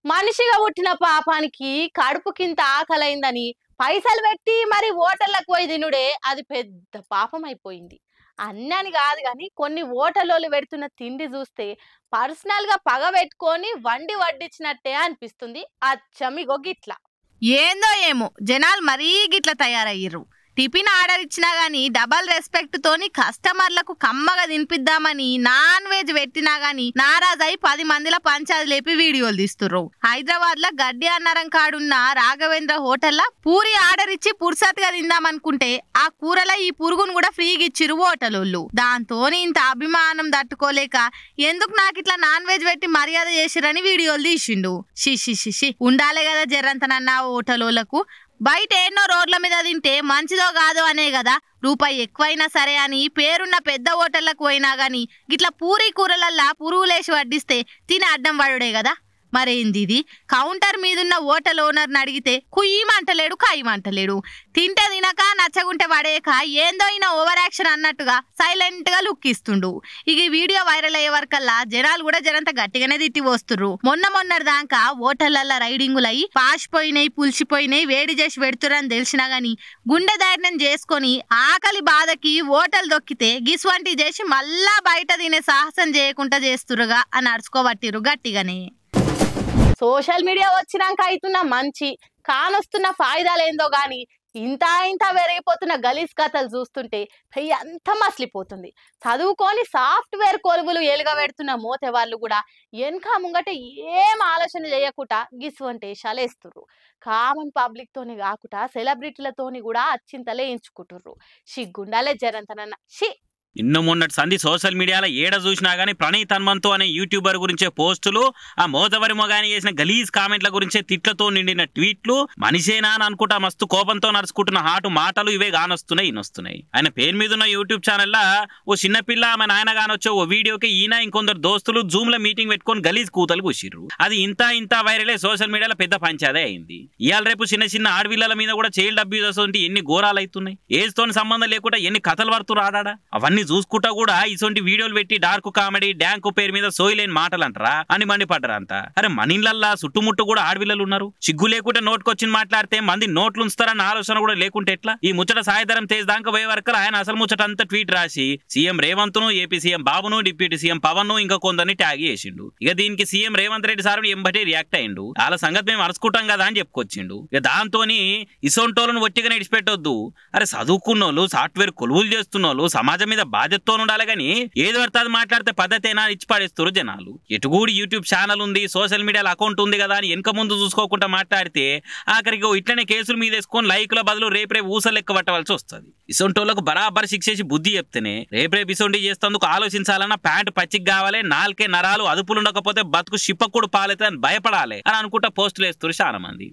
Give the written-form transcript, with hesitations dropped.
మనిషిగా పుట్టిన పాపానికి కడుపుకింత ఆకలైందని పైసలు పెట్టి మరి హోటళ్లకు పోయి తినుడే అది పెద్ద పాపం అయిపోయింది. అన్నని కాదు కానీ కొన్ని హోటల్లోళ్ళు పెడుతున్న తిండి చూస్తే పర్సనల్ గా పగ పెట్టుకొని వండి వడ్డించినట్టే అనిపిస్తుంది. అచ్చమిగో గిట్లా. ఏందో ఏమో జనాలు మరీ గిట్ల తయారయ్యిర్రు. టిఫిన్ ఆర్డర్ ఇచ్చినా గానీ డబల్ రెస్పెక్ట్ తోని కస్టమర్లకు కమ్మగా తినిపిద్దామని నాన్ వెజ్ పెట్టినా గానీ నారాజై 10 మందిల పంచాది లేపి వీడియోలు తీస్తుర్రు. హైదరాబాద్ లో గడ్డి అన్నారం కాడున్న రాఘవేంద్ర హోటల్లో పూరి ఆర్డర్ ఇచ్చి పుర్సత్గా తిందామనుకుంటే ఆ కూరలో ఈ పురుగును కూడా ఫ్రీగా ఇచ్చిరు హోటలోళ్ళు. దాంతోని ఇంత అభిమానం తట్టుకోలేక ఎందుకు నాకు ఇట్లా నాన్ వెజ్ పెట్టి మర్యాద చేసిరని వీడియోలు తీసిండు. షిషి ఉండాలే కదా జర్రంతనన్న హోటలోళ్లకు. బయట ఎన్నో రోడ్ల మీద తింటే మంచిదో కాదో అనే కదా రూపాయి ఎక్కువైనా సరే అని పేరున్న పెద్ద హోటళ్లకు పోయినా గానీ గిట్లా పూరీ కూరలల్లా పురుగులేసి వడ్డిస్తే తిని అడ్డం పడుడే కదా. మరేంది ఇది? కౌంటర్ మీదున్న హోటల్ ఓనర్ని అడిగితే కుయ్యమంటలేడు కాయమంటలేడు. తింటే తినక నచ్చగుంటే పడేక ఏందో అయినా ఓవర్ యాక్షన్ అన్నట్టుగా సైలెంట్ గా లుక్ ఇస్తుండు. ఇక ఈ వీడియో వైరల్ అయ్యే వరకల్లా జనాలు కూడా జరంత గట్టిగానే తిట్టి వస్తుర్రు. మొన్నటి దాకా హోటళ్లల్లో రైడింగులు అయ్యి పాసిపోయినాయి పులిసిపోయినాయి వేడి చేసి పెడుతురని తెలిసినా గానీ గుండె ధైర్యం చేసుకొని ఆకలి బాధకి హోటల్ దొక్కితే గిస్వంటి చేసి మళ్ళా బయట తినే సాహసం చేయకుండా చేస్తురుగా అని అరుచుకోబట్టిరు గట్టిగానే. సోషల్ మీడియా వచ్చినాక అవుతున్న మంచి కానొస్తున్న ఫాయిదాలేందో గాని ఇంత పెరిగిపోతున్న గలీజ్ కథలు చూస్తుంటే పెయ్యి అంత మసిలిపోతుంది. చదువుకొని సాఫ్ట్వేర్ కొలువులు ఎలుగా పెడుతున్న మోతే వాళ్ళు కూడా వెనక ముంగట ఏం ఆలోచన చేయకుండా గిసువంటి వేషాలు వేస్తుర్రు. కామన్ పబ్లిక్ తోని కాకుండా సెలబ్రిటీలతోని కూడా అచ్చింతలే ఎంచుకుంటుర్రు. సిగ్గుండాలే జరంతనన్న షి. ఇన్నో మొన్నటి సంధి సోషల్ మీడియాలో ఏడ చూసినా గానీ ప్రణీత్ హనుమంతు అనే యూట్యూబర్ గురించే పోస్టులు, ఆ మోతవరి మొగాని చేసిన గలీజ్ కామెంట్ల గురించే తిట్లతో నిండిన ట్వీట్లు, మనిషేనా అని అనుకుంటా మస్తు కోపంతో నడుచుకుంటున్న హాటు మాటలు ఇవే గానొస్తున్నాయి ఇనొస్తున్నాయి. ఆయన పేరు మీద ఉన్న యూట్యూబ్ ఛానల్లో ఓ చిన్నపిల్ల ఆమె నాయన గానొచ్చే ఓ వీడియోకి ఈయన ఇంకొందరు దోస్తులు జూమ్ లో మీటింగ్ పెట్టుకొని గలీజ్ కూతలు కూసిర్రు. అది ఇంత వైరలే సోషల్ మీడియాలో పెద్ద పంచాదే అయింది. ఇవాళ రేపు చిన్న ఆడపిల్లల మీద కూడా చైల్డ్ అబ్యూజర్స్ వంటి ఎన్ని ఘోరాలు అవుతున్నాయి. ఏజ్ తోని సంబంధం లేకుండా ఎన్ని కథలు పడుతూ రాడా. అవన్నీ చూసుకుంటా కూడా ఇటువంటి వీడియోలు పెట్టి డార్క్ కామెడీ డ్యాంకు పేరు మీద సోయిలేని మాటలు అంటారా అని మండిపడ్డారు అంతా. అరే మనిళ్ళల్లా చుట్టుముట్టు కూడా ఆడపిల్లలు ఉన్నారు. సిగ్గు లేకుంటే నోటుకొచ్చి మాట్లాడితే మంది నోట్లు ఉంచుతారన్న ఆలోచన కూడా లేకుంటే ఎట్లా? ఈ ముచ్చట సాయిధరం తేజ్ దాకా పోయే వరకు ఆయన అసలు ముచ్చట అంతా ట్వీట్ రాసి సీఎం రేవంత్ ను, ఏపీ సీఎం బాబును, డిప్యూటీ సీఎం పవన్ ను ఇంకా కొందరిని ట్యాగ్ చేసిండు. ఇక దీనికి సీఎం రేవంత్ రెడ్డి సార్ ఎంబటే రియాక్ట్ అయ్యిండు. వాళ్ళ సంగతి మేము అరుచుకుంటాం కదా అని చెప్పుకొచ్చిండు. ఇక దాంతోని ఇసొంటోళ్ళను ఒట్టిగా నడిచిపెట్టొద్దు. అరే చదువుకున్నోళ్ళు, సాఫ్ట్వేర్ కొలువులు చేస్తున్నోళ్ళు సమాజం మీద బాధ్యత ఉండాలి గానీ ఏది పడితే అది మాట్లాడితే పద్ధతేనా ఇచ్చి పడేస్తారు జనాలు. ఎటుగూడి యూట్యూబ్ ఛానల్ ఉంది, సోషల్ మీడియాలో అకౌంట్ ఉంది కదా అని వెనక ముందు చూసుకోకుండా మాట్లాడితే ఆఖరికి ఇట్లనే కేసులు మీద వేసుకొని లైకుల బదులు రేపు ఊసలు లెక్క పట్టవలసి వస్తుంది. ఇసొంటోళ్లకు బరాబర్ శిక్షేసి బుద్ధి చెప్తేనే రేపు ఇసొంటి చేస్తేందుకు ఆలోచించాలన్నా ప్యాంటు పచ్చికి కావాలి, నాలుకే నరాలు అదుపులు ఉండకపోతే బతుకు షిప్పకుడు పాలైతే అని భయపడాలి అని అనుకుంటా పోస్టులు వేస్తారు చాలా మంది.